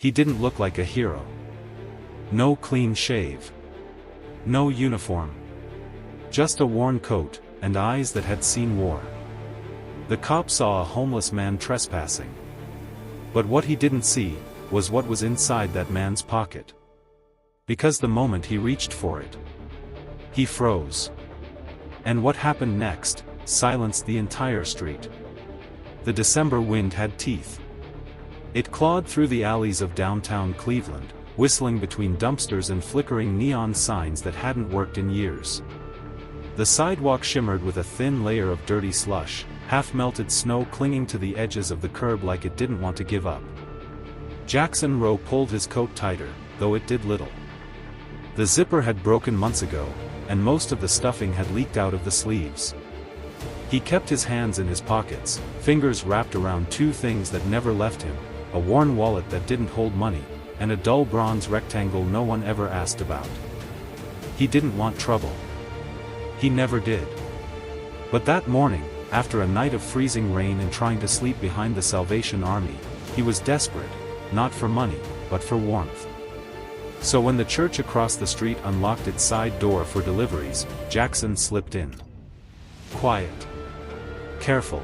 He didn't look like a hero. No clean shave. No uniform. Just a worn coat, and eyes that had seen war. The cop saw a homeless man trespassing. But what he didn't see was what was inside that man's pocket. Because the moment he reached for it, he froze. And what happened next silenced the entire street. The December wind had teeth. It clawed through the alleys of downtown Cleveland, whistling between dumpsters and flickering neon signs that hadn't worked in years. The sidewalk shimmered with a thin layer of dirty slush, half-melted snow clinging to the edges of the curb like it didn't want to give up. Jackson Rowe pulled his coat tighter, though it did little. The zipper had broken months ago, and most of the stuffing had leaked out of the sleeves. He kept his hands in his pockets, fingers wrapped around two things that never left him, a worn wallet that didn't hold money, and a dull bronze rectangle no one ever asked about. He didn't want trouble. He never did. But that morning, after a night of freezing rain and trying to sleep behind the Salvation Army, he was desperate, not for money, but for warmth. So when the church across the street unlocked its side door for deliveries, Jackson slipped in. Quiet. Careful.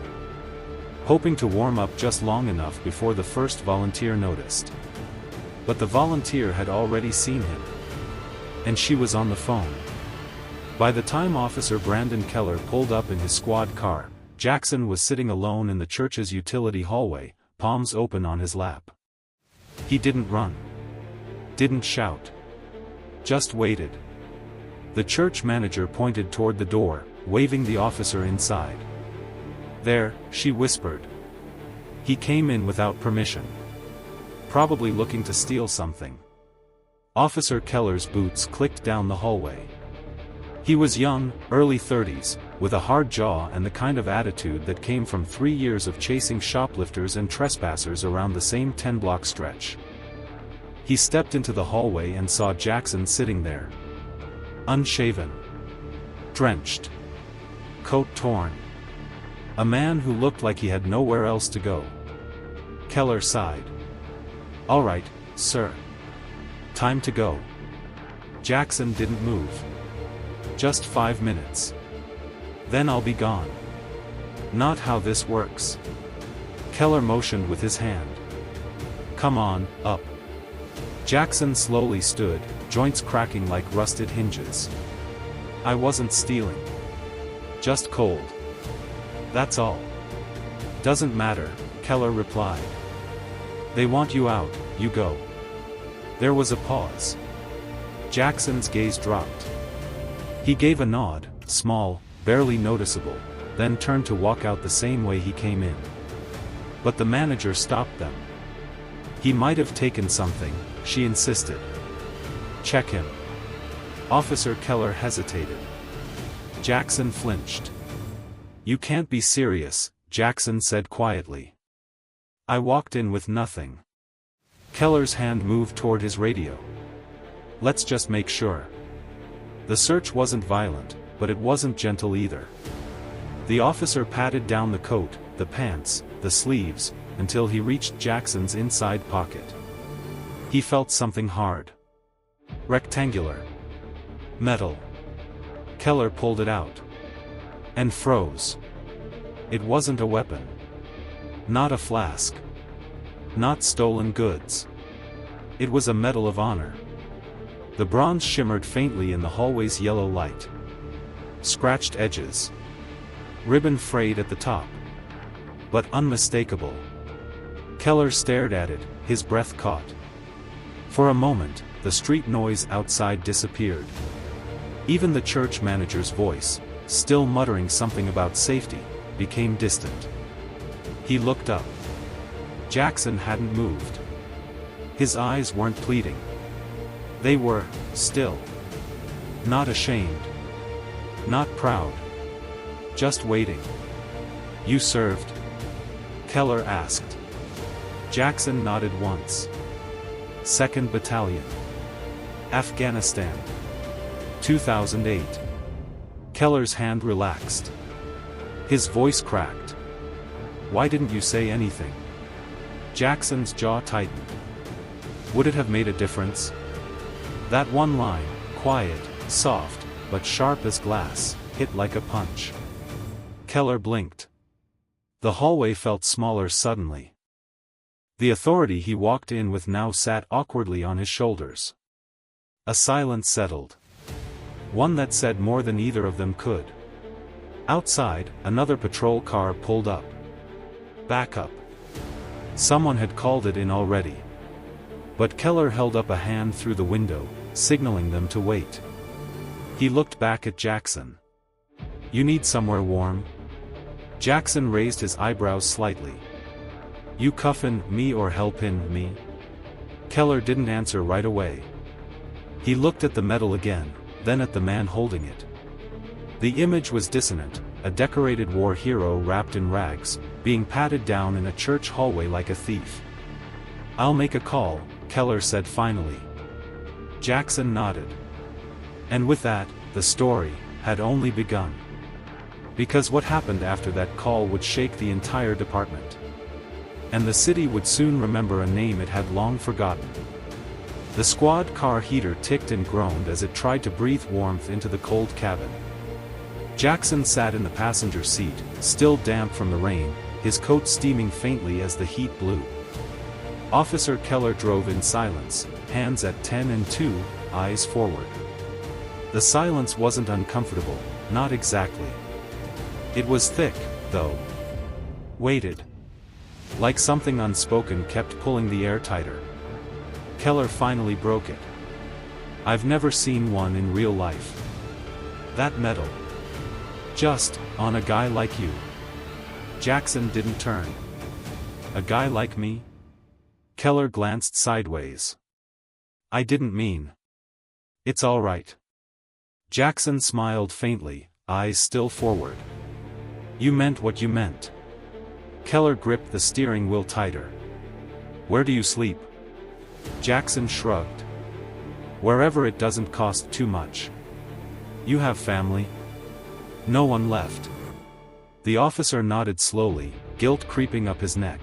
Hoping to warm up just long enough before the first volunteer noticed. But the volunteer had already seen him. And she was on the phone. By the time Officer Brandon Keller pulled up in his squad car, Jackson was sitting alone in the church's utility hallway, palms open on his lap. He didn't run. Didn't shout. Just waited. The church manager pointed toward the door, waving the officer inside. "There," she whispered. He came in without permission. Probably looking to steal something. Officer Keller's boots clicked down the hallway. He was young, early 30s, with a hard jaw and the kind of attitude that came from 3 years of chasing shoplifters and trespassers around the same 10-block stretch. He stepped into the hallway and saw Jackson sitting there. Unshaven. Drenched. Coat torn. A man who looked like he had nowhere else to go. Keller sighed. "All right, sir. Time to go." Jackson didn't move. "Just 5 minutes. Then I'll be gone." "Not how this works." Keller motioned with his hand. "Come on, up." Jackson slowly stood, joints cracking like rusted hinges. "I wasn't stealing. Just cold. That's all." "Doesn't matter," Keller replied. "They want you out, you go." There was a pause. Jackson's gaze dropped. He gave a nod, small, barely noticeable, then turned to walk out the same way he came in. But the manager stopped them. "He might have taken something," she insisted. "Check him." Officer Keller hesitated. Jackson flinched. "You can't be serious," Jackson said quietly. "I walked in with nothing." Keller's hand moved toward his radio. "Let's just make sure." The search wasn't violent, but it wasn't gentle either. The officer patted down the coat, the pants, the sleeves, until he reached Jackson's inside pocket. He felt something hard. Rectangular. Metal. Keller pulled it out. And froze. It wasn't a weapon. Not a flask. Not stolen goods. It was a medal of honor. The bronze shimmered faintly in the hallway's yellow light. Scratched edges. Ribbon frayed at the top. But unmistakable. Keller stared at it, his breath caught. For a moment, the street noise outside disappeared. Even the church manager's voice, still muttering something about safety, became distant. He looked up. Jackson hadn't moved. His eyes weren't pleading. They were, still. Not ashamed. Not proud. Just waiting. "You served?" Keller asked. Jackson nodded once. "2nd Battalion. Afghanistan. 2008. Keller's hand relaxed. His voice cracked. "Why didn't you say anything?" Jackson's jaw tightened. Would it have made a difference? That one line, quiet, soft, but sharp as glass, hit like a punch. Keller blinked. The hallway felt smaller suddenly. The authority he walked in with now sat awkwardly on his shoulders. A silence settled. One that said more than either of them could. Outside, another patrol car pulled up. Backup. Someone had called it in already. But Keller held up a hand through the window, signaling them to wait. He looked back at Jackson. "You need somewhere warm?" Jackson raised his eyebrows slightly. "You cuffin' me or helpin' me?" Keller didn't answer right away. He looked at the metal again, then at the man holding it. The image was dissonant, a decorated war hero wrapped in rags, being patted down in a church hallway like a thief. "I'll make a call," Keller said finally. Jackson nodded. And with that, the story had only begun. Because what happened after that call would shake the entire department. And the city would soon remember a name it had long forgotten. The squad car heater ticked and groaned as it tried to breathe warmth into the cold cabin. Jackson sat in the passenger seat, still damp from the rain, his coat steaming faintly as the heat blew. Officer Keller drove in silence, hands at 10 and 2, eyes forward. The silence wasn't uncomfortable, not exactly. It was thick, though. Weighted. Like something unspoken kept pulling the air tighter. Keller finally broke it. "I've never seen one in real life. That metal. Just, on a guy like you." Jackson didn't turn. "A guy like me?" Keller glanced sideways. "I didn't mean." "It's all right." Jackson smiled faintly, eyes still forward. "You meant what you meant." Keller gripped the steering wheel tighter. "Where do you sleep?" Jackson shrugged. "Wherever it doesn't cost too much." "You have family?" "No one left." The officer nodded slowly, guilt creeping up his neck.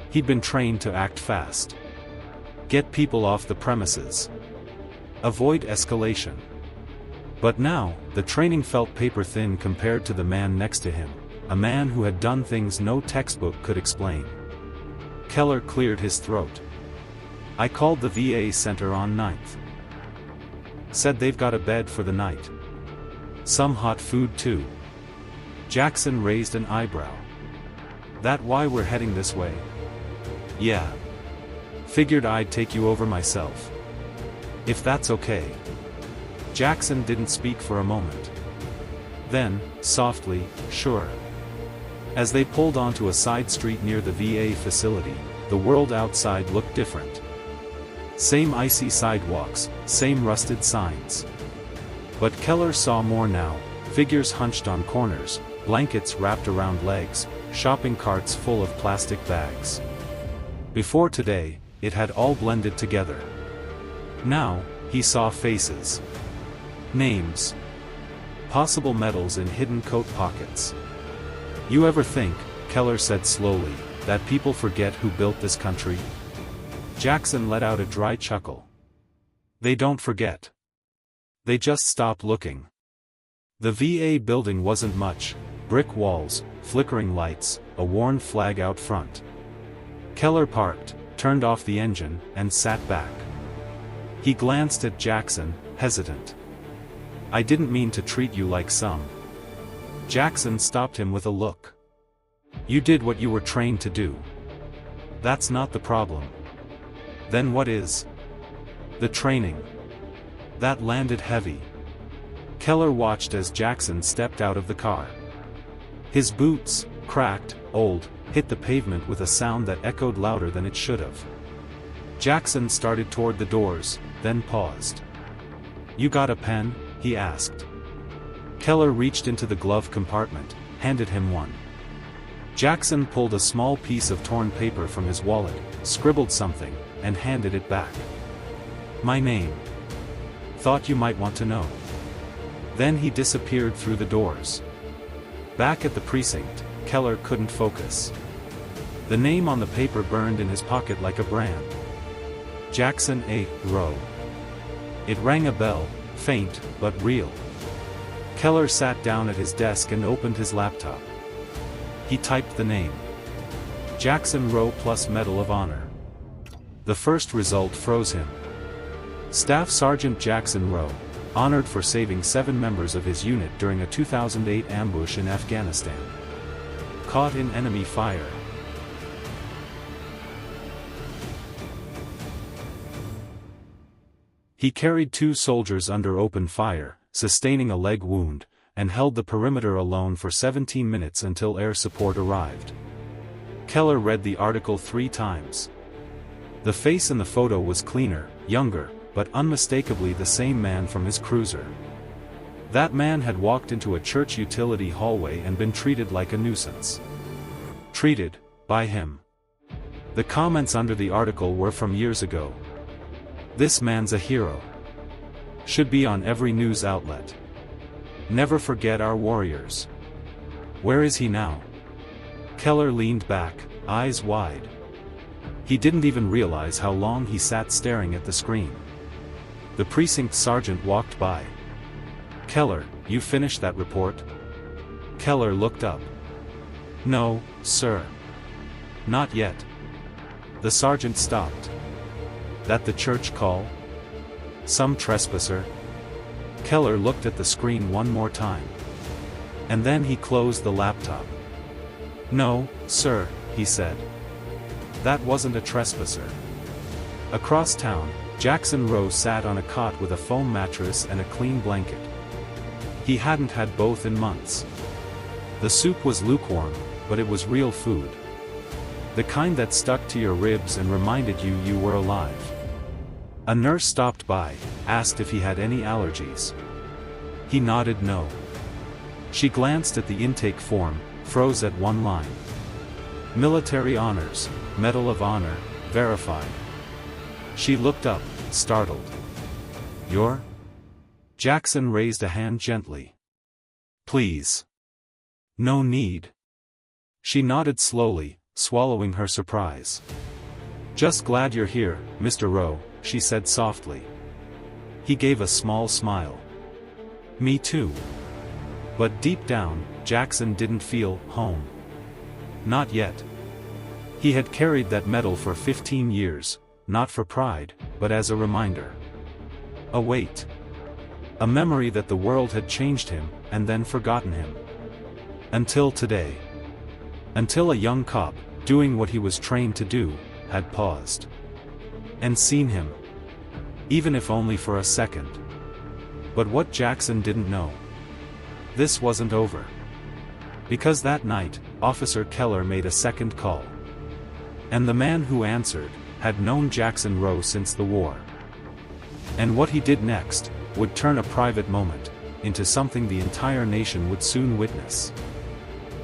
He'd been trained to act fast. Get people off the premises. Avoid escalation. But now, the training felt paper-thin compared to the man next to him, a man who had done things no textbook could explain. Keller cleared his throat. "I called the VA center on 9th. Said they've got a bed for the night. Some hot food too." Jackson raised an eyebrow. "That why we're heading this way?" "Yeah. Figured I'd take you over myself. If that's okay." Jackson didn't speak for a moment. Then, softly, "Sure." As they pulled onto a side street near the VA facility, the world outside looked different. Same icy sidewalks, same rusted signs. But Keller saw more now, figures hunched on corners, blankets wrapped around legs, shopping carts full of plastic bags. Before today, it had all blended together. Now, he saw faces. Names. Possible medals in hidden coat pockets. "You ever think," Keller said slowly, "that people forget who built this country?" Jackson let out a dry chuckle. "They don't forget. They just stop looking." The VA building wasn't much, brick walls, flickering lights, a worn flag out front. Keller parked, turned off the engine, and sat back. He glanced at Jackson, hesitant. "I didn't mean to treat you like some." Jackson stopped him with a look. "You did what you were trained to do. That's not the problem." "Then what is?" "The training." That landed heavy. Keller watched as Jackson stepped out of the car. His boots, cracked, old, hit the pavement with a sound that echoed louder than it should have. Jackson started toward the doors, then paused. "You got a pen?" he asked. Keller reached into the glove compartment, handed him one. Jackson pulled a small piece of torn paper from his wallet, scribbled something, and handed it back. "My name. Thought you might want to know." Then he disappeared through the doors. Back at the precinct, Keller couldn't focus. The name on the paper burned in his pocket like a brand. Jackson A. Rowe. It rang a bell, faint, but real. Keller sat down at his desk and opened his laptop. He typed the name. Jackson Rowe plus Medal of Honor. The first result froze him. Staff Sergeant Jackson Rowe, honored for saving 7 members of his unit during a 2008 ambush in Afghanistan. Caught in enemy fire. He carried 2 soldiers under open fire, sustaining a leg wound, and held the perimeter alone for 17 minutes until air support arrived. Keller read the article 3 times. The face in the photo was cleaner, younger, but unmistakably the same man from his cruiser. That man had walked into a church utility hallway and been treated like a nuisance. Treated, by him. The comments under the article were from years ago. This man's a hero. Should be on every news outlet. Never forget our warriors. Where is he now? Keller leaned back, eyes wide. He didn't even realize how long he sat staring at the screen. The precinct sergeant walked by. Keller, you finished that report? Keller looked up. No, sir. Not yet. The sergeant stopped. That the church call? Some trespasser? Keller looked at the screen one more time. And then he closed the laptop. No, sir, he said. That wasn't a trespasser. Across town, Jackson Rowe sat on a cot with a foam mattress and a clean blanket. He hadn't had both in months. The soup was lukewarm, but it was real food. The kind that stuck to your ribs and reminded you you were alive. A nurse stopped by, asked if he had any allergies. He nodded no. She glanced at the intake form, froze at one line. Military honors, Medal of Honor, verified. She looked up, startled. You're? Jackson raised a hand gently. Please. No need. She nodded slowly, swallowing her surprise. Just glad you're here, Mr. Rowe, she said softly. He gave a small smile. Me too. But deep down, Jackson didn't feel home. Not yet. He had carried that medal for 15 years, not for pride, but as a reminder. A weight. A memory that the world had changed him, and then forgotten him. Until today. Until a young cop, doing what he was trained to do, had paused. And seen him. Even if only for a second. But what Jackson didn't know. This wasn't over. Because that night, Officer Keller made a second call. And the man who answered, had known Jackson Rowe since the war. And what he did next, would turn a private moment, into something the entire nation would soon witness.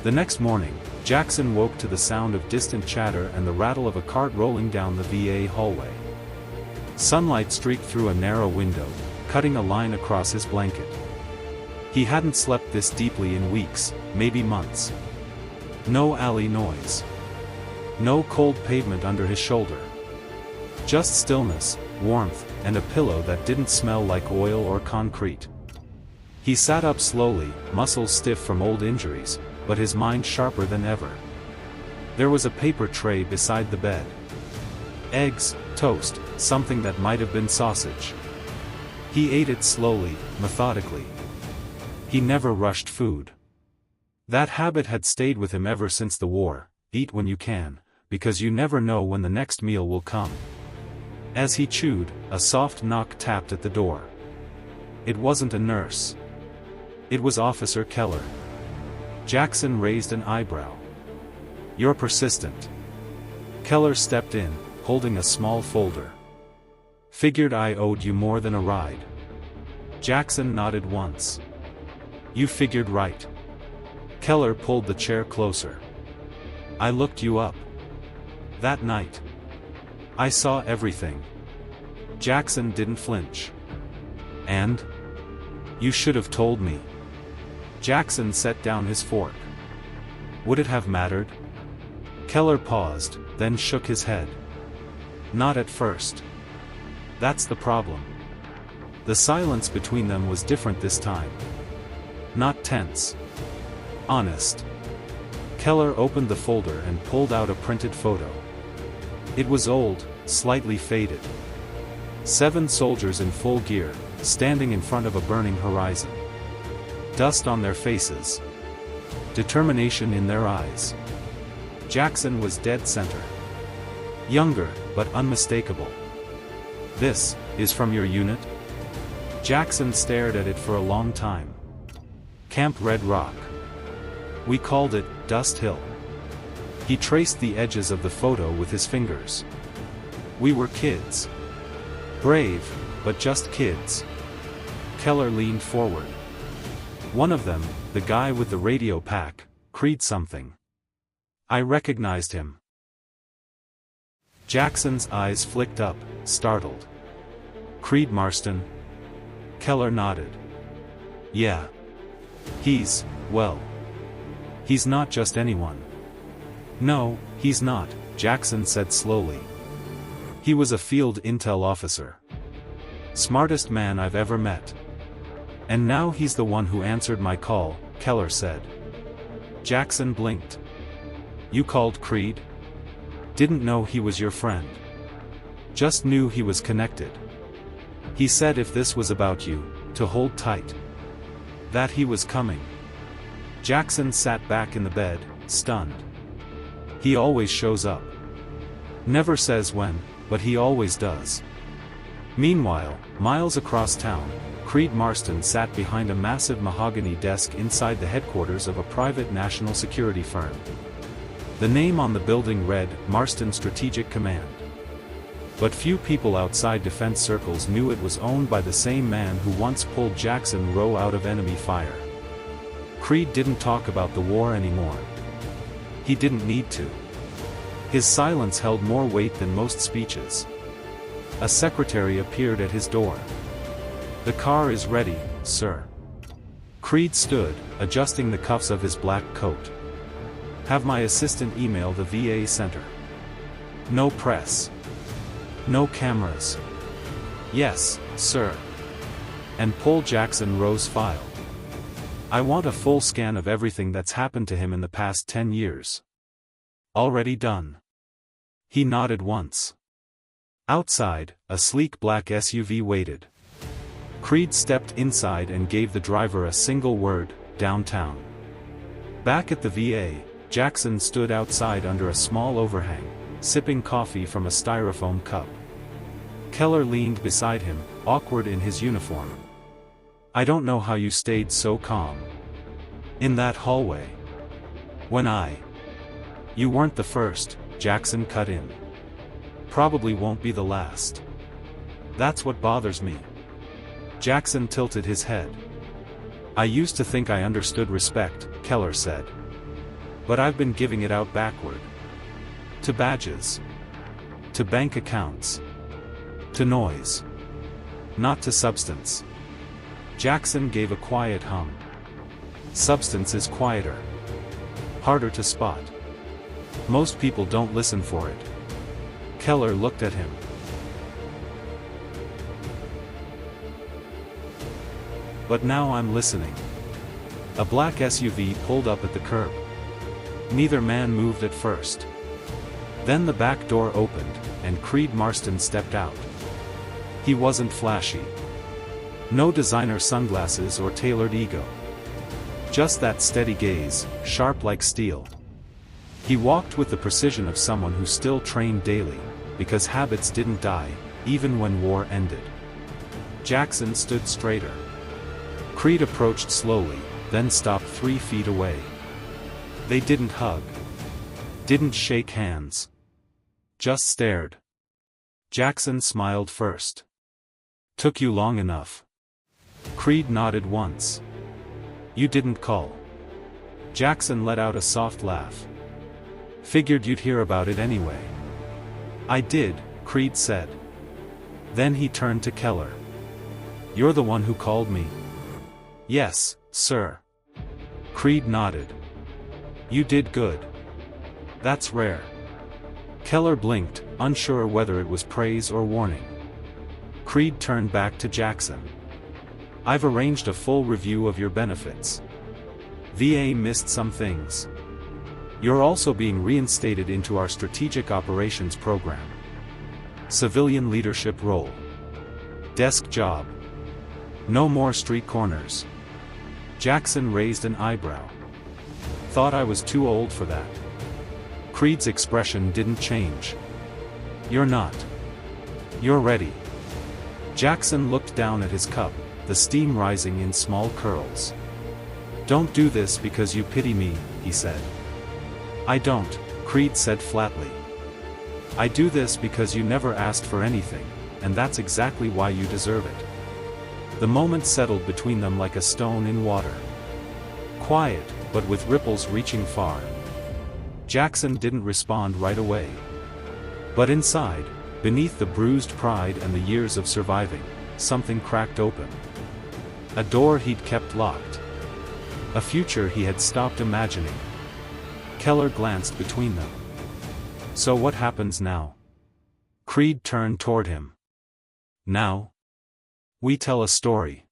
The next morning, Jackson woke to the sound of distant chatter and the rattle of a cart rolling down the VA hallway. Sunlight streaked through a narrow window, cutting a line across his blanket. He hadn't slept this deeply in weeks, maybe months. No alley noise. No cold pavement under his shoulder. Just stillness, warmth, and a pillow that didn't smell like oil or concrete. He sat up slowly, muscles stiff from old injuries, but his mind sharper than ever. There was a paper tray beside the bed. Eggs, toast, something that might have been sausage. He ate it slowly, methodically. He never rushed food. That habit had stayed with him ever since the war. Eat when you can, because you never know when the next meal will come. As he chewed, a soft knock tapped at the door. It wasn't a nurse. It was Officer Keller. Jackson raised an eyebrow. You're persistent. Keller stepped in, holding a small folder. Figured I owed you more than a ride. Jackson nodded once. You figured right. Keller pulled the chair closer. I looked you up. That night. I saw everything. Jackson didn't flinch. And? You should have told me. Jackson set down his fork. Would it have mattered? Keller paused, then shook his head. Not at first. That's the problem. The silence between them was different this time. Not tense. Honest. Keller opened the folder and pulled out a printed photo. It was old, slightly faded. 7 soldiers in full gear, standing in front of a burning horizon. Dust on their faces. Determination in their eyes. Jackson was dead center. Younger, but unmistakable. "This is from your unit?" Jackson stared at it for a long time. "Camp Red Rock. We called it Dust Hill." He traced the edges of the photo with his fingers. "We were kids. Brave, but just kids." Keller leaned forward. One of them, the guy with the radio pack, cried something. I recognized him. Jackson's eyes flicked up, startled. "Creed Marston?" Keller nodded. "Yeah. Well. He's not just anyone." "No, he's not," Jackson said slowly. "He was a field intel officer. Smartest man I've ever met. And now he's the one who answered my call," Keller said. Jackson blinked. "You called Creed? Didn't know he was your friend. Just knew he was connected. He said if this was about you, to hold tight. That he was coming." Jackson sat back in the bed, stunned. "He always shows up. Never says when, but he always does." Meanwhile, miles across town, Creed Marston sat behind a massive mahogany desk inside the headquarters of a private national security firm. The name on the building read, Marston Strategic Command. But few people outside defense circles knew it was owned by the same man who once pulled Jackson Rowe out of enemy fire. Creed didn't talk about the war anymore. He didn't need to. His silence held more weight than most speeches. A secretary appeared at his door. "The car is ready, sir." Creed stood, adjusting the cuffs of his black coat. "Have my assistant email the VA center. No press. No cameras." "Yes, sir." "And pull Jackson Rowe's file. I want a full scan of everything that's happened to him in the past 10 years. "Already done." He nodded once. Outside, a sleek black SUV waited. Creed stepped inside and gave the driver a single word, "Downtown." Back at the VA, Jackson stood outside under a small overhang, sipping coffee from a styrofoam cup. Keller leaned beside him, awkward in his uniform. "I don't know how you stayed so calm. In that hallway. When You weren't the first," Jackson cut in. "Probably won't be the last. That's what bothers me." Jackson tilted his head. "I used to think I understood respect," Keller said. "But I've been giving it out backward. To badges. To bank accounts. To noise. Not to substance." Jackson gave a quiet hum. "Substance is quieter. Harder to spot. Most people don't listen for it." Keller looked at him. "But now I'm listening." A black SUV pulled up at the curb. Neither man moved at first. Then the back door opened, and Creed Marston stepped out. He wasn't flashy. No designer sunglasses or tailored ego. Just that steady gaze, sharp like steel. He walked with the precision of someone who still trained daily, because habits didn't die, even when war ended. Jackson stood straighter. Creed approached slowly, then stopped 3 feet away. They didn't hug. Didn't shake hands. Just stared. Jackson smiled first. "Took you long enough." Creed nodded once. "You didn't call." Jackson let out a soft laugh. "Figured you'd hear about it anyway." "I did," Creed said. Then he turned to Keller. "You're the one who called me?" "Yes, sir." Creed nodded. "You did good. That's rare." Keller blinked, unsure whether it was praise or warning. Creed turned back to Jackson. I've arranged a full review of your benefits. VA missed some things. You're also being reinstated into our Strategic Operations Program. Civilian leadership role. Desk job. No more street corners. Jackson raised an eyebrow. Thought I was too old for that. Creed's expression didn't change. You're not. You're ready. Jackson looked down at his cup, the steam rising in small curls. Don't do this because you pity me, he said. I don't, Creed said flatly. I do this because you never asked for anything, and that's exactly why you deserve it. The moment settled between them like a stone in water. Quiet, but with ripples reaching far. Jackson didn't respond right away. But inside, beneath the bruised pride and the years of surviving, something cracked open. A door he'd kept locked. A future he had stopped imagining. Keller glanced between them. So what happens now? Creed turned toward him. Now? We tell a story.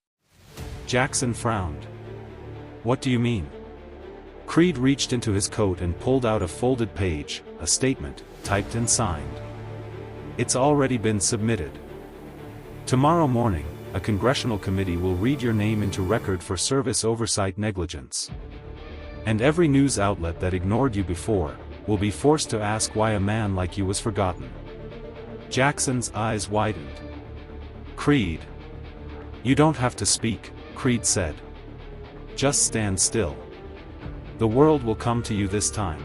Jackson frowned. What do you mean? Creed reached into his coat and pulled out a folded page, a statement, typed and signed. It's already been submitted. Tomorrow morning, a congressional committee will read your name into record for service oversight negligence. And every news outlet that ignored you before, will be forced to ask why a man like you was forgotten. Jackson's eyes widened. Creed. You don't have to speak, Creed said. Just stand still. The world will come to you this time.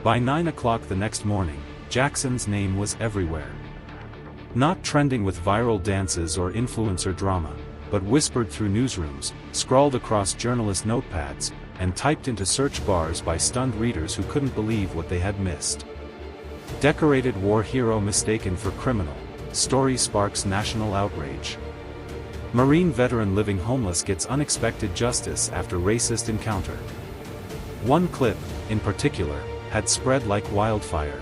By 9 o'clock the next morning, Jackson's name was everywhere. Not trending with viral dances or influencer drama, but whispered through newsrooms, scrawled across journalist notepads, and typed into search bars by stunned readers who couldn't believe what they had missed. Decorated war hero mistaken for criminal, story sparks national outrage. Marine veteran living homeless gets unexpected justice after racist encounter. One clip, in particular, had spread like wildfire.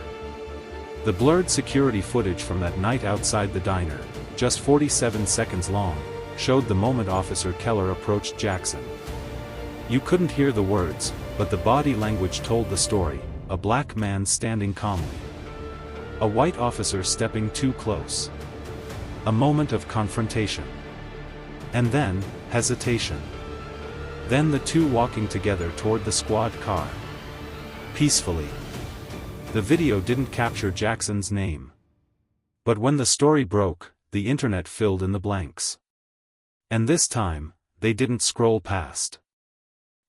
The blurred security footage from that night outside the diner, just 47 seconds long, showed the moment Officer Keller approached Jackson. You couldn't hear the words, but the body language told the story, a black man standing calmly. A white officer stepping too close. A moment of confrontation. And then, hesitation. Then the two walking together toward the squad car. Peacefully. The video didn't capture Jackson's name. But when the story broke, the internet filled in the blanks. And this time, they didn't scroll past.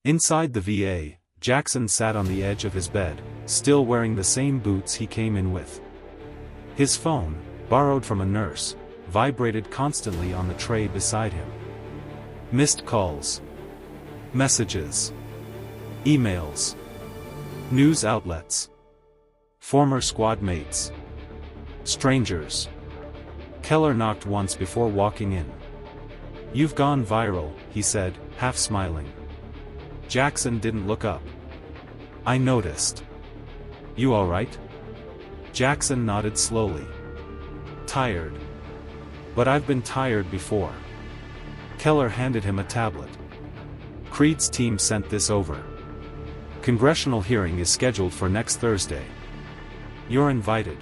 Inside the VA, Jackson sat on the edge of his bed, still wearing the same boots he came in with. His phone, borrowed from a nurse, vibrated constantly on the tray beside him. Missed calls. Messages. Emails. News outlets. Former squad mates. Strangers. Keller knocked once before walking in. You've gone viral, he said, half smiling. Jackson didn't look up. I noticed. You all right? Jackson nodded slowly. Tired. But I've been tired before. Keller handed him a tablet. Creed's team sent this over. Congressional hearing is scheduled for next Thursday. You're invited.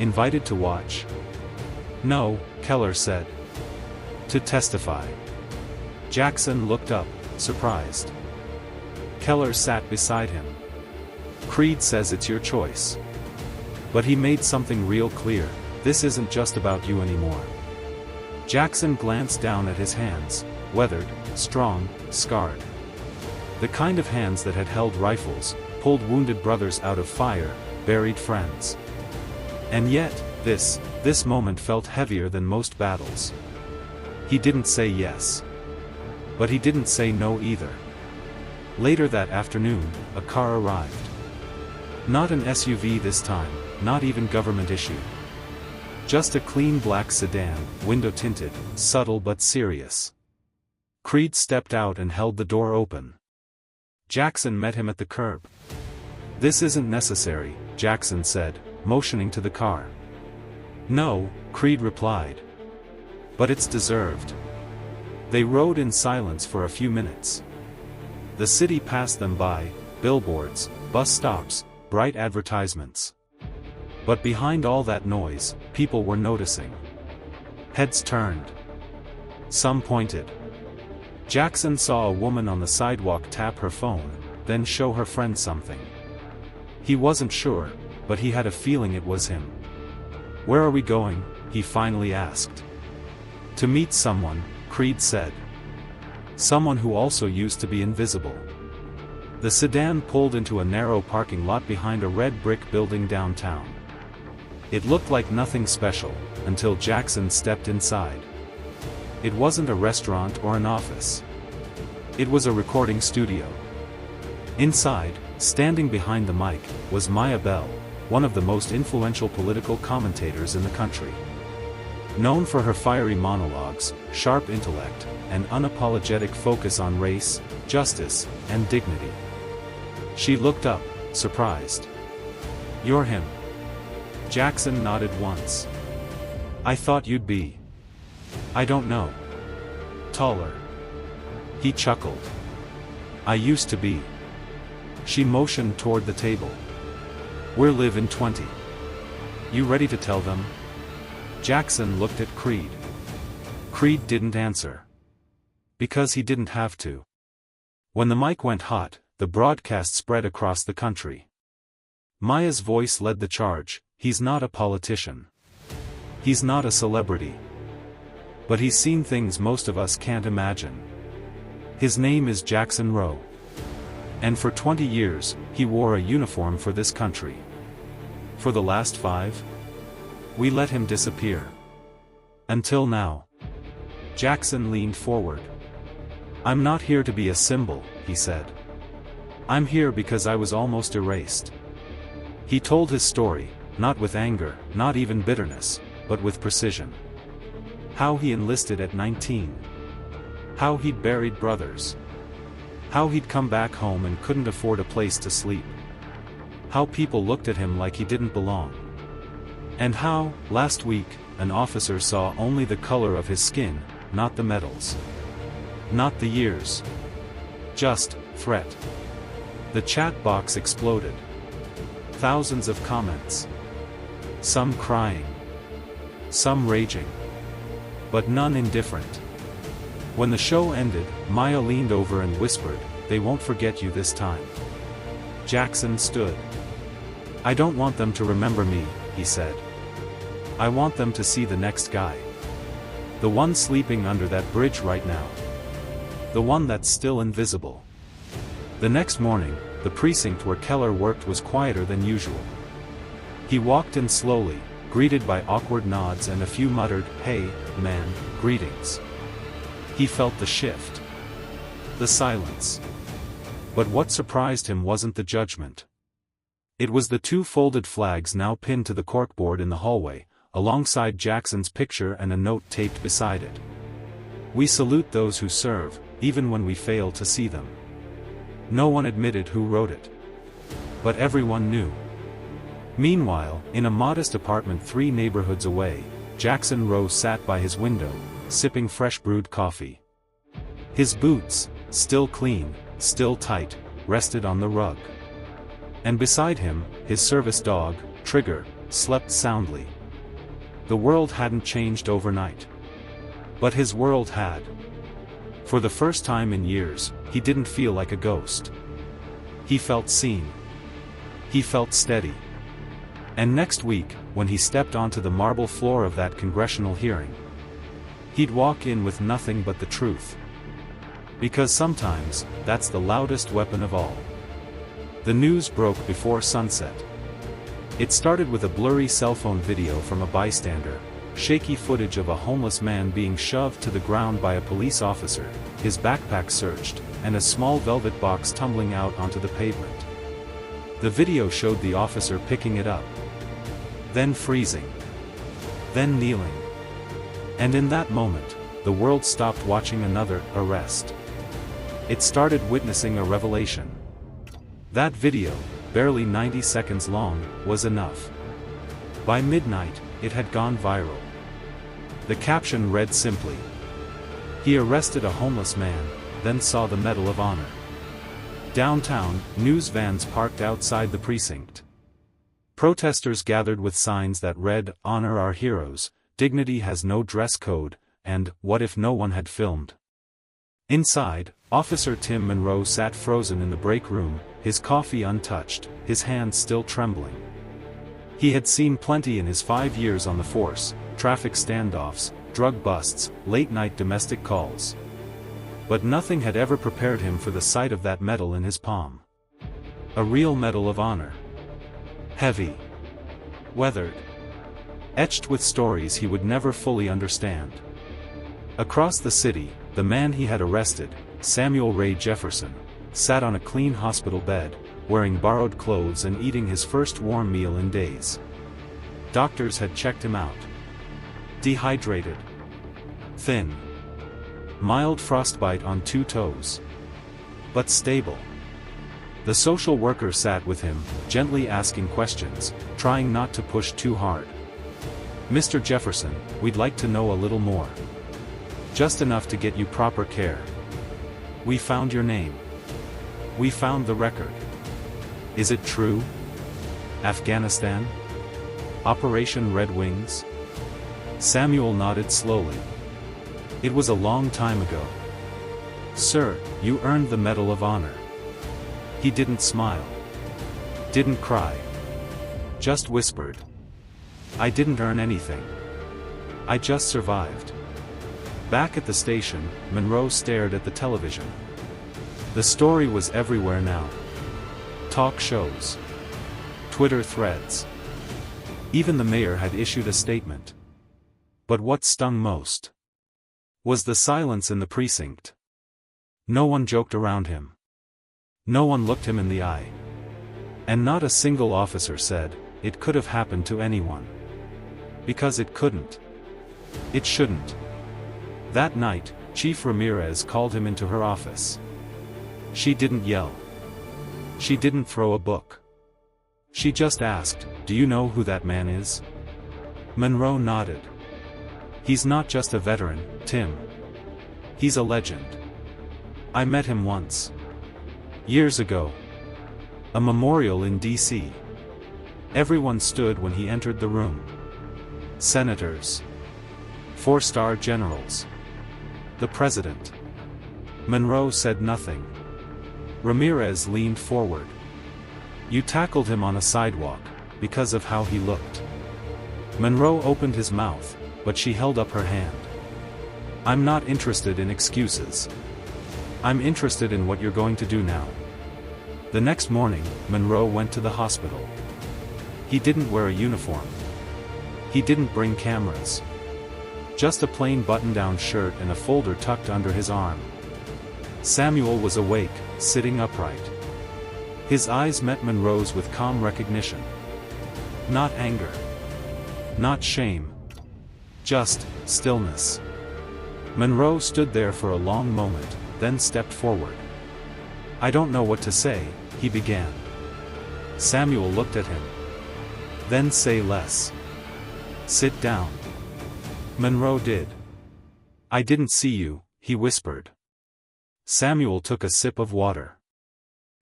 Invited to watch? No, Keller said. To testify. Jackson looked up, surprised. Keller sat beside him. Creed says it's your choice. But he made something real clear, this isn't just about you anymore. Jackson glanced down at his hands, weathered, strong, scarred. The kind of hands that had held rifles, pulled wounded brothers out of fire, buried friends. And yet, this moment felt heavier than most battles. He didn't say yes. But he didn't say no either. Later that afternoon, a car arrived. Not an SUV this time, not even government issued. Just a clean black sedan, window tinted, subtle but serious. Creed stepped out and held the door open. Jackson met him at the curb. This isn't necessary, Jackson said, motioning to the car. No, Creed replied, But it's deserved. They rode in silence for a few minutes. The city passed them by, billboards, bus stops, bright advertisements. But behind all that noise, people were noticing. Heads turned. Some pointed. Jackson saw a woman on the sidewalk tap her phone, then show her friend something. He wasn't sure, but he had a feeling it was him. "Where are we going?" he finally asked. "To meet someone," Creed said. "Someone who also used to be invisible." The sedan pulled into a narrow parking lot behind a red brick building downtown. It looked like nothing special, until Jackson stepped inside. It wasn't a restaurant or an office. It was a recording studio. Inside, standing behind the mic, was Maya Bell, one of the most influential political commentators in the country. Known for her fiery monologues, sharp intellect, and unapologetic focus on race, justice, and dignity. She looked up, surprised. "You're him." Jackson nodded once. "I thought you'd be. I don't know. Taller." He chuckled. "I used to be." She motioned toward the table. "We're live in 20. You ready to tell them?" Jackson looked at Creed. Creed didn't answer. Because he didn't have to. When the mic went hot, the broadcast spread across the country. Maya's voice led the charge. "He's not a politician. He's not a celebrity. But he's seen things most of us can't imagine. His name is Jackson Rowe. And for 20 years, he wore a uniform for this country. For the last 5, we let him disappear. Until now." Jackson leaned forward. "I'm not here to be a symbol," he said. "I'm here because I was almost erased." He told his story, not with anger, not even bitterness, but with precision. How he enlisted at 19. How he'd buried brothers. How he'd come back home and couldn't afford a place to sleep. How people looked at him like he didn't belong. And how, last week, an officer saw only the color of his skin, not the medals. Not the years. Just, threat. The chat box exploded. Thousands of comments. Some crying. Some raging. But none indifferent. When the show ended, Maya leaned over and whispered, "They won't forget you this time." Jackson stood. "I don't want them to remember me," he said. "I want them to see the next guy. The one sleeping under that bridge right now. The one that's still invisible." The next morning, the precinct where Keller worked was quieter than usual. He walked in slowly, greeted by awkward nods and a few muttered, "Hey, man," greetings. He felt the shift. The silence. But what surprised him wasn't the judgment. It was the 2 folded flags now pinned to the corkboard in the hallway, alongside Jackson's picture and a note taped beside it. "We salute those who serve, even when we fail to see them." No one admitted who wrote it. But everyone knew. Meanwhile, in a modest apartment 3 neighborhoods away, Jackson Rowe sat by his window, sipping fresh brewed coffee. His boots, still clean, still tight, rested on the rug. And beside him, his service dog, Trigger, slept soundly. The world hadn't changed overnight. But his world had. For the first time in years, he didn't feel like a ghost. He felt seen. He felt steady. And next week, when he stepped onto the marble floor of that congressional hearing, he'd walk in with nothing but the truth. Because sometimes, that's the loudest weapon of all. The news broke before sunset. It started with a blurry cell phone video from a bystander, shaky footage of a homeless man being shoved to the ground by a police officer, his backpack searched, and a small velvet box tumbling out onto the pavement. The video showed the officer picking it up. Then freezing. Then kneeling. And in that moment, the world stopped watching another arrest. It started witnessing a revelation. That video, barely 90 seconds long, was enough. By midnight, it had gone viral. The caption read simply, "He arrested a homeless man, then saw the Medal of Honor." Downtown, news vans parked outside the precinct. Protesters gathered with signs that read, "Honor our heroes," "Dignity has no dress code," and "What if no one had filmed?" Inside, Officer Tim Monroe sat frozen in the break room, his coffee untouched, his hands still trembling. He had seen plenty in his 5 years on the force: traffic standoffs, drug busts, late-night domestic calls. But nothing had ever prepared him for the sight of that medal in his palm. A real Medal of Honor. Heavy. Weathered. Etched with stories he would never fully understand. Across the city, the man he had arrested, Samuel Ray Jefferson, sat on a clean hospital bed, wearing borrowed clothes and eating his first warm meal in days. Doctors had checked him out. Dehydrated. Thin. Mild frostbite on 2 toes. But stable. The social worker sat with him, gently asking questions, trying not to push too hard. "Mr. Jefferson, we'd like to know a little more. Just enough to get you proper care. We found your name. We found the record. Is it true? Afghanistan? Operation Red Wings?" Samuel nodded slowly. "It was a long time ago. Sir, you earned the Medal of Honor." He didn't smile. Didn't cry. Just whispered, "I didn't earn anything. I just survived." Back at the station, Monroe stared at the television. The story was everywhere now. Talk shows. Twitter threads. Even the mayor had issued a statement. But what stung most was the silence in the precinct. No one joked around him. No one looked him in the eye. And not a single officer said, "It could have happened to anyone." Because it couldn't. It shouldn't. That night, Chief Ramirez called him into her office. She didn't yell. She didn't throw a book. She just asked, "Do you know who that man is?" Monroe nodded. "He's not just a veteran, Tim. He's a legend. I met him once. Years ago. A memorial in D.C. Everyone stood when he entered the room. Senators. 4-star generals. The president." Monroe said nothing. Ramirez leaned forward. "You tackled him on a sidewalk, because of how he looked." Monroe opened his mouth, but she held up her hand. "I'm not interested in excuses. I'm interested in what you're going to do now." The next morning, Monroe went to the hospital. He didn't wear a uniform. He didn't bring cameras. Just a plain button-down shirt and a folder tucked under his arm. Samuel was awake, sitting upright. His eyes met Monroe's with calm recognition. Not anger. Not shame. Just stillness. Monroe stood there for a long moment, then stepped forward. "I don't know what to say," he began. Samuel looked at him. "Then say less. Sit down." Monroe did. "I didn't see you," he whispered. Samuel took a sip of water.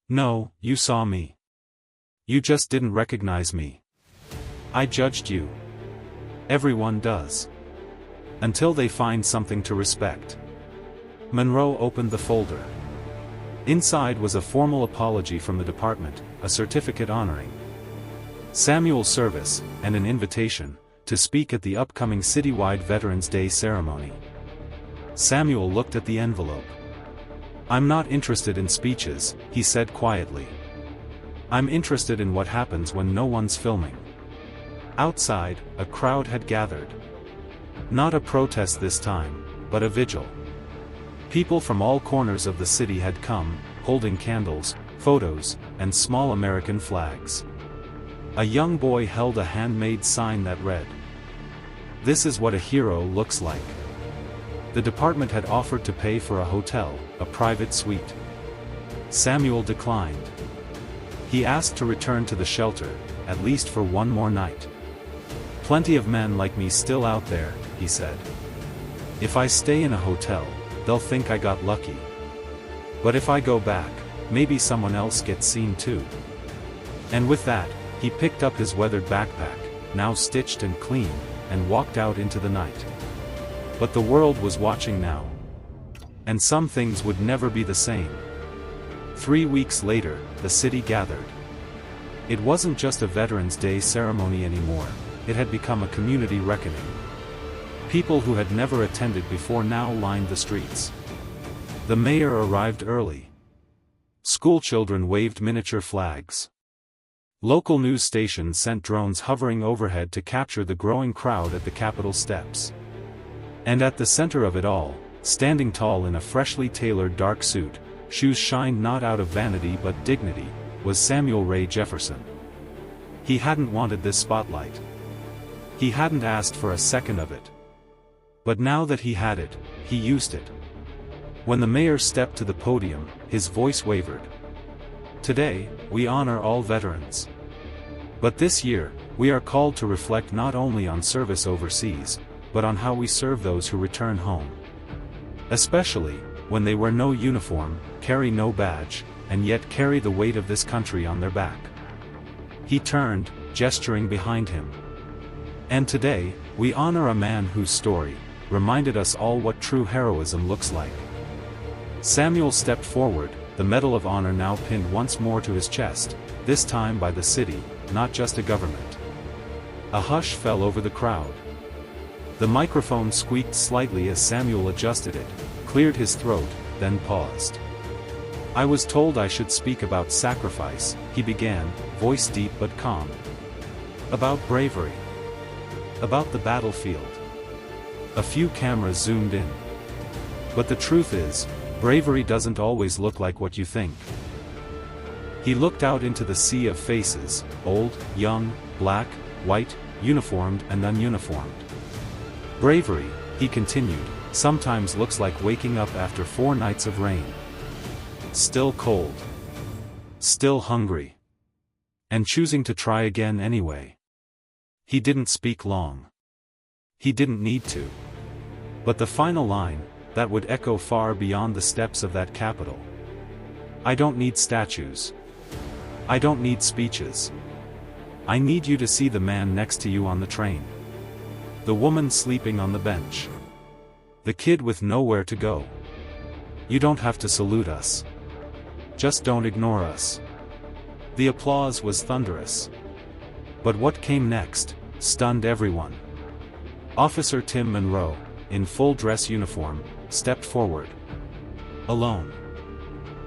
"No, you saw me. You just didn't recognize me. I judged you. Everyone does. Until they find something to respect." Monroe opened the folder. Inside was a formal apology from the department, a certificate honoring Samuel's service, and an invitation to speak at the upcoming citywide Veterans Day ceremony. Samuel looked at the envelope. "I'm not interested in speeches," he said quietly. "I'm interested in what happens when no one's filming." Outside, a crowd had gathered. Not a protest this time, but a vigil. People from all corners of the city had come, holding candles, photos, and small American flags. A young boy held a handmade sign that read, "This is what a hero looks like." The department had offered to pay for a hotel, a private suite. Samuel declined. He asked to return to the shelter, at least for one more night. "Plenty of men like me still out there," he said. If I stay in a hotel, they'll think I got lucky. But if I go back, maybe someone else gets seen too. And with that, he picked up his weathered backpack, now stitched and clean, and walked out into the night. But the world was watching now. And some things would never be the same. 3 weeks later, the city gathered. It wasn't just a Veterans Day ceremony anymore, it had become a community reckoning. People who had never attended before now lined the streets. The mayor arrived early. Schoolchildren waved miniature flags. Local news stations sent drones hovering overhead to capture the growing crowd at the Capitol steps. And at the center of it all, standing tall in a freshly tailored dark suit, shoes shined not out of vanity but dignity, was Samuel Ray Jefferson. He hadn't wanted this spotlight. He hadn't asked for a second of it. But now that he had it, he used it. When the mayor stepped to the podium, his voice wavered. Today, we honor all veterans. But this year, we are called to reflect not only on service overseas, but on how we serve those who return home. Especially, when they wear no uniform, carry no badge, and yet carry the weight of this country on their back. He turned, gesturing behind him. And today, we honor a man whose story reminded us all what true heroism looks like. Samuel stepped forward, the Medal of Honor now pinned once more to his chest, this time by the city, not just a government. A hush fell over the crowd. The microphone squeaked slightly as Samuel adjusted it, cleared his throat, then paused. I was told I should speak about sacrifice, he began, voice deep but calm. About bravery. About the battlefield. A few cameras zoomed in. But the truth is, bravery doesn't always look like what you think. He looked out into the sea of faces, old, young, black, white, uniformed and ununiformed. Bravery, he continued, sometimes looks like waking up after 4 nights of rain. Still cold. Still hungry. And choosing to try again anyway. He didn't speak long. He didn't need to. But the final line, that would echo far beyond the steps of that Capitol. I don't need statues. I don't need speeches. I need you to see the man next to you on the train. The woman sleeping on the bench. The kid with nowhere to go. You don't have to salute us. Just don't ignore us. The applause was thunderous. But what came next stunned everyone. Officer Tim Monroe, in full dress uniform, stepped forward. Alone.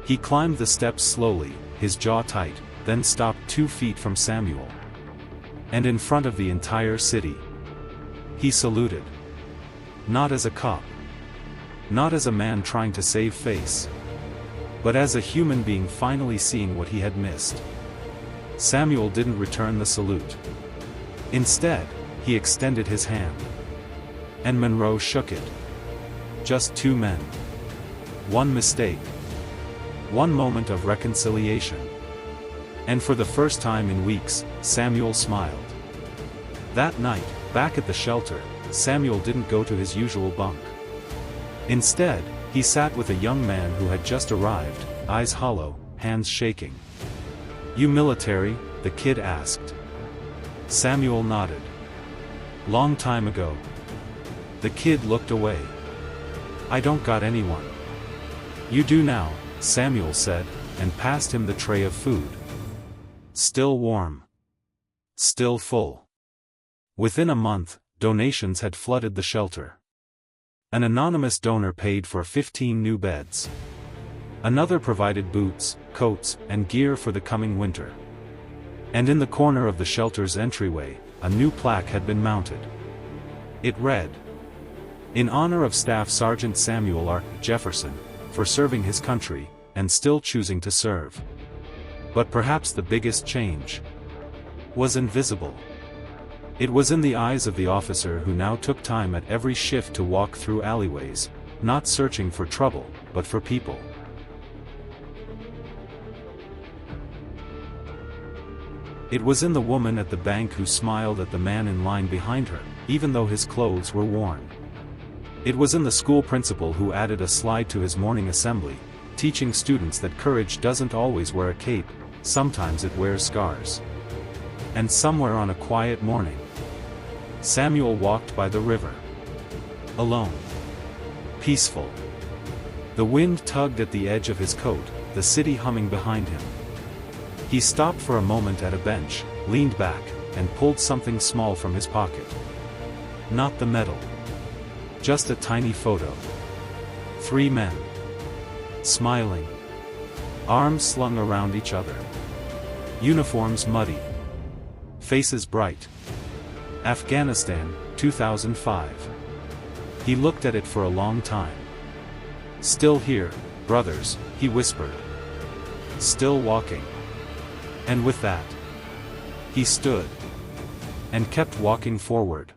He climbed the steps slowly, his jaw tight, then stopped 2 feet from Samuel. And in front of the entire city. He saluted. Not as a cop. Not as a man trying to save face. But as a human being finally seeing what he had missed. Samuel didn't return the salute. Instead, he extended his hand. And Monroe shook it. Just 2 men. 1 mistake. 1 moment of reconciliation. And for the first time in weeks, Samuel smiled. That night, back at the shelter, Samuel didn't go to his usual bunk. Instead, he sat with a young man who had just arrived, eyes hollow, hands shaking. You military? The kid asked. Samuel nodded. Long time ago. The kid looked away. I don't got anyone. You do now, Samuel said, and passed him the tray of food. Still warm. Still full. Within a month, donations had flooded the shelter. An anonymous donor paid for 15 new beds. Another provided boots, coats, and gear for the coming winter. And in the corner of the shelter's entryway, a new plaque had been mounted. It read, in honor of Staff Sergeant Samuel R. Jefferson, for serving his country, and still choosing to serve. But perhaps the biggest change was invisible. It was in the eyes of the officer who now took time at every shift to walk through alleyways, not searching for trouble, but for people. It was in the woman at the bank who smiled at the man in line behind her, even though his clothes were worn. It was in the school principal who added a slide to his morning assembly, teaching students that courage doesn't always wear a cape, sometimes it wears scars. And somewhere on a quiet morning, Samuel walked by the river. Alone. Peaceful. The wind tugged at the edge of his coat, the city humming behind him. He stopped for a moment at a bench, leaned back, and pulled something small from his pocket. Not the medal. Just a tiny photo. 3 men. Smiling. Arms slung around each other. Uniforms muddy. Faces bright. Afghanistan, 2005. He looked at it for a long time. Still here, brothers, he whispered. Still walking. And with that, he stood. And kept walking forward.